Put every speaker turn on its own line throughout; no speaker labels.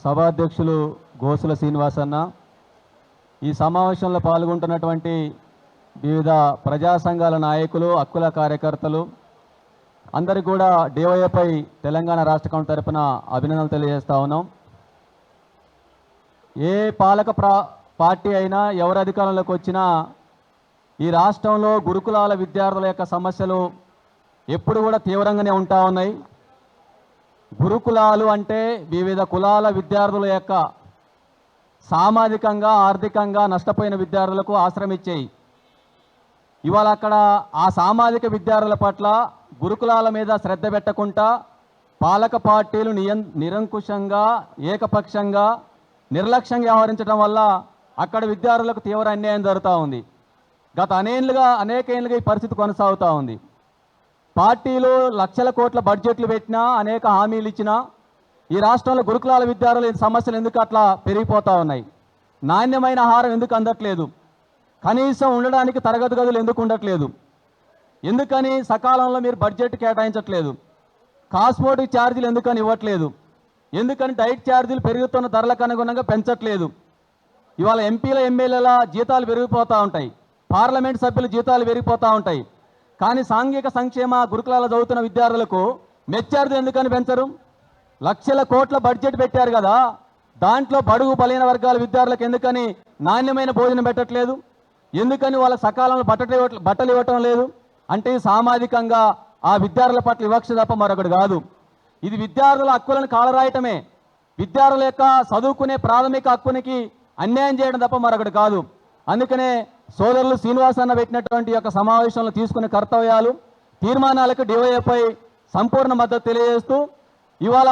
సభాధ్యక్షులు గోసుల శ్రీనివాసన్న, ఈ సమావేశంలో పాల్గొంటున్నటువంటి వివిధ ప్రజా సంఘాల నాయకులు, హక్కుల కార్యకర్తలు అందరికీ కూడా డివైఎఫ్ఐ తెలంగాణ రాష్ట్ర కమిటీ తరపున అభినందనలు తెలియజేస్తా ఉన్నాం. ఏ పాలక పార్టీ అయినా ఎవరు అధికారంలోకి వచ్చినా ఈ రాష్ట్రంలో గురుకులాల విద్యార్థుల యొక్క సమస్యలు ఎప్పుడు కూడా తీవ్రంగానే ఉంటా ఉన్నాయి. గురుకులాలు అంటే వివిధ కులాల విద్యార్థుల యొక్క సామాజికంగా ఆర్థికంగా నష్టపోయిన విద్యార్థులకు ఆశ్రయం ఇచ్చేయి. ఇవాళ అక్కడ ఆ సామాజిక విద్యార్థుల పట్ల గురుకులాల మీద శ్రద్ధ పెట్టకుండా పాలక పార్టీలు నిరంకుశంగా ఏకపక్షంగా నిర్లక్ష్యంగా వ్యవహరించడం వల్ల అక్కడ విద్యార్థులకు తీవ్ర అన్యాయం జరుగుతూ ఉంది. గత అనేక ఏళ్ళుగా ఈ పరిస్థితి కొనసాగుతూ ఉంది. పార్టీలు లక్షల కోట్ల బడ్జెట్లు పెట్టినా అనేక హామీలు ఇచ్చినా ఈ రాష్ట్రంలో గురుకులాల విద్యార్థుల సమస్యలు ఎందుకు అట్లా పెరిగిపోతూ ఉన్నాయి? నాణ్యమైన ఆహారం ఎందుకు అందట్లేదు? కనీసం ఉండడానికి తరగతి గదులు ఎందుకు ఉండట్లేదు? ఎందుకని సకాలంలో మీరు బడ్జెట్ కేటాయించట్లేదు? కాస్మోటిక్ ఛార్జీలు ఎందుకని ఇవ్వట్లేదు? ఎందుకని డైట్ ఛార్జీలు పెరుగుతున్న ధరలకు అనుగుణంగా పెంచట్లేదు? ఇవాళ ఎంపీల ఎమ్మెల్యేల జీతాలు పెరిగిపోతూ ఉంటాయి, పార్లమెంట్ సభ్యుల జీతాలు పెరిగిపోతూ ఉంటాయి. కానీ సాంఘిక సంక్షేమ గురుకులాల చదువుతున్న విద్యార్థులకు మెచ్చార్జీలు ఎందుకని పెంచరు? లక్షల కోట్ల బడ్జెట్ పెట్టారు కదా, దాంట్లో బడుగు బలైన వర్గాల విద్యార్థులకు ఎందుకని నాణ్యమైన భోజనం పెట్టట్లేదు? ఎందుకని వాళ్ళ సకాలంలో బట్టలు ఇవ్వటం లేదు? అంటే సామాజికంగా ఆ విద్యార్థుల పట్ల వివక్ష తప్ప మరొకటి కాదు. ఇది విద్యార్థుల హక్కులను కాలరాయటమే, విద్యార్థుల యొక్క చదువుకునే ప్రాథమిక హక్కునికి అన్యాయం చేయడం తప్ప మరొకటి కాదు. అందుకనే సోదరులు శ్రీనివాసన్న పెట్టినటువంటి యొక్క సమావేశంలో తీసుకునే కర్తవ్యాలు తీర్మానాలకు డివైఎఫ్ఐ సంపూర్ణ మద్దతు తెలియజేస్తూ ఇవాళ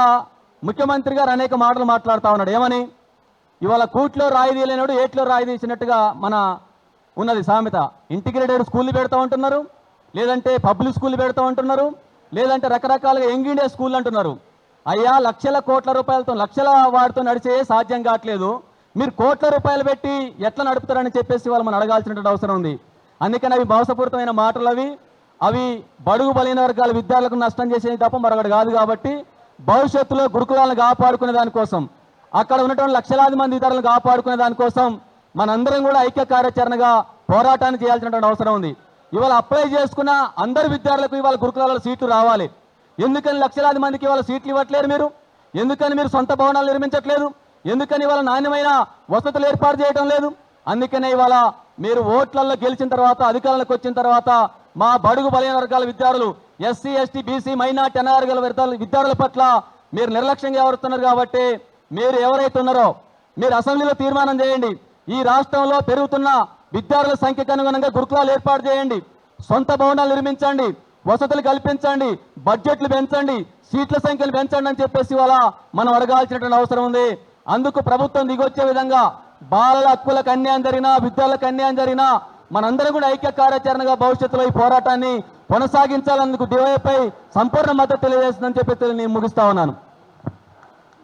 ముఖ్యమంత్రి గారు అనేక మాటలు మాట్లాడుతూ ఉన్నాడు. ఏమని? ఇవాళ కూట్లో రాయి తీయలేనాడు ఏట్లో రాయి తీసినట్టుగా మన ఉన్నది సామెత. ఇంటిగ్రేటెడ్ స్కూళ్ళు పెడతా ఉంటున్నారు, లేదంటే పబ్లిక్ స్కూల్ పెడతా ఉంటున్నారు, లేదంటే రకరకాలుగా యంగ్ ఇండియా స్కూల్ అంటున్నారు. అయ్యా, లక్షల కోట్ల రూపాయలతో లక్షల వాటితో నడిచే సాధ్యం కావట్లేదు. మీరు కోట్ల రూపాయలు పెట్టి ఎట్లా నడుపుతారని చెప్పేసి వాళ్ళు మనం అడగాల్సినటువంటి అవసరం ఉంది. అందుకని అవి మోసపూరితమైన మాటలు, అవి బడుగు బలైన వర్గాల విద్యార్థులకు నష్టం చేసేది తప్ప మరొకటి కాదు. కాబట్టి భవిష్యత్తులో గురుకులాలను కాపాడుకునే దానికోసం, అక్కడ ఉన్నటువంటి లక్షలాది మంది ఇతరులను కాపాడుకునే దానికోసం మనందరం కూడా ఐక్య కార్యాచరణగా పోరాటాన్ని చేయాల్సినటువంటి అవసరం ఉంది. ఇవాళ అప్లై చేసుకున్న అందరు విద్యార్థులకు ఇవాళ గురుకులాల సీట్లు రావాలి. ఎందుకని లక్షలాది మందికి ఇవాళ సీట్లు ఇవ్వట్లేరు మీరు? ఎందుకని మీరు సొంత భవనాలు నిర్మించట్లేదు? ఎందుకని ఇవాళ నాణ్యమైన వసతులు ఏర్పాటు చేయడం లేదు? అందుకనే ఇవాళ మీరు ఓట్లలో గెలిచిన తర్వాత అధికారంలోకి వచ్చిన తర్వాత మా బడుగు బలైన వర్గాల విద్యార్థులు, ఎస్సీ ఎస్టీ బీసీ మైనార్టీ అనార్గల విద్యార్థుల పట్ల మీరు నిర్లక్ష్యంగా ఎవరుతున్నారు. కాబట్టి మీరు ఎవరైతే ఉన్నారో మీరు అసెంబ్లీలో తీర్మానం చేయండి. ఈ రాష్ట్రంలో పెరుగుతున్న విద్యార్థుల సంఖ్యకు అనుగుణంగా గురుకులాలు ఏర్పాటు చేయండి, సొంత భవనాలు నిర్మించండి, వసతులు కల్పించండి, బడ్జెట్లు పెంచండి, సీట్ల సంఖ్యలు పెంచండి అని చెప్పేసి ఇవాళ మనం అడగాల్సినటువంటి అవసరం ఉంది. అందుకు ప్రభుత్వం దిగొచ్చే విధంగా బాలల హక్కులకు అన్యాయం జరిగినా, విద్యార్థులకు అన్యాయం జరిగినా మనందరం కూడా ఐక్య కార్యాచరణగా భవిష్యత్తులో ఈ పోరాటాన్ని కొనసాగించాలందుకు డివైఎఫ్ఐ సంపూర్ణ మద్దతు తెలియజేస్తుందని చెప్పి నేను ముగిస్తా ఉన్నాను.